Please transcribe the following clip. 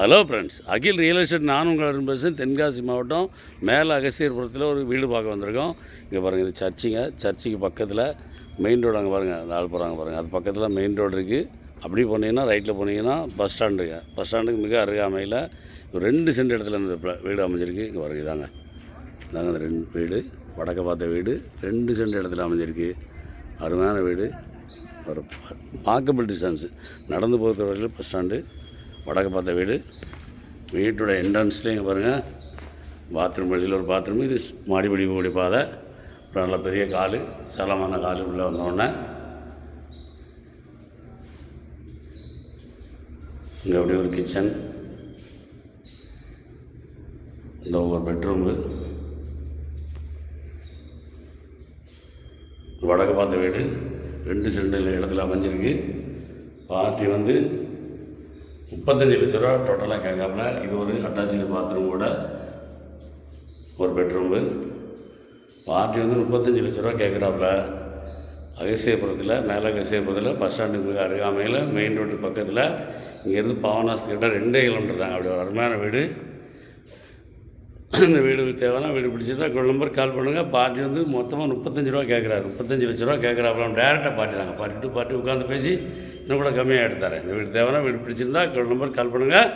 Hello friends, அகில் real estate நான் உங்கள் பேசுகிறேன். தென்காசி மாவட்டம் மேலே அகஸ்தியர்புரத்தில் ஒரு வீடு பார்க்க வந்திருக்கோம். இங்கே பாருங்கள், இது சர்ச்சுக்கு பக்கத்தில் மெயின் ரோடு. அங்கே பாருங்கள், அந்த ஆள் போகிறாங்க பாருங்கள், அது பக்கத்தில் மெயின் ரோடு இருக்குது. அப்படி போனீங்கன்னா ரைட்டில் போனீங்கன்னா பஸ் ஸ்டாண்டுக்கு மிக அருகாமையில் 2 சென்ட் இடத்துல இந்த வீடு அமைஞ்சிருக்கு. இங்கே பாருங்கள், இதாங்க அந்த 2 வீடு, வடக்க பார்த்த வீடு 2 சென்ட் இடத்துல அமைஞ்சிருக்கு. அருமையான வீடு. ஒரு வாக்கபிள் டிஸ்டன்ஸு, நடந்து போகிற வரையில் பஸ் ஸ்டாண்டு, வடக்க பார்த்த வீடு. வீட்டோட என்ட்ரன்ஸ்லேயே இங்கே பாருங்கள், பாத்ரூம், வெளியில் ஒரு பாத்ரூம். இது மாடிப்படி போகக்கூடிய பாதை. அப்புறம் நல்ல பெரிய கால், சலமான கால். உள்ளே வந்தோடனே இங்கே அப்படியே ஒரு கிச்சன், இந்த ஒரு பெட்ரூமு. வடக்கு பார்த்த வீடு 2 சென்ட் இடத்துல அமைஞ்சிருக்கு. பார்ட்டி வந்து 35 லட்ச ரூபா டோட்டலாக கேட்காப்புல. இது ஒரு அட்டாச்சு பாத்ரூமோட ஒரு பெட்ரூமு. பார்ட்டி வந்து 35 லட்ச ரூபா கேட்குறாப்புல. அகஸ்தியர்புரத்தில், மேலே அகஸ்தியர்புரத்தில் பஸ் ஸ்டாண்டுக்கு மிக அருகாமையில், மெயின் ரோட்டு பக்கத்தில். இங்கேருந்து பாவனாஸ்கிட்ட 2 கிலோமீட்டர் தான். அப்படி ஒரு அருமையான வீடு. இந்த வீடு தேவைன்னா, வீடு பிடிச்சிருந்தா நம்பர் கால் பண்ணுங்கள். பார்ட்டி வந்து மொத்தமாக 35 ரூபா கேட்குறாரு. 35 லட்ச ரூபா கேட்குறாப்புல. டேரெக்டாக பார்ட்டி தாங்க. பார்ட்டி டு பார்ட்டி உட்காந்து பேசி இன்னும் கூட கம்மியாக எடுத்தார். இந்த வீடு தேவைன்னா, வீடு பிடிச்சிருந்தா நம்பர் கால் பண்ணுங்கள்.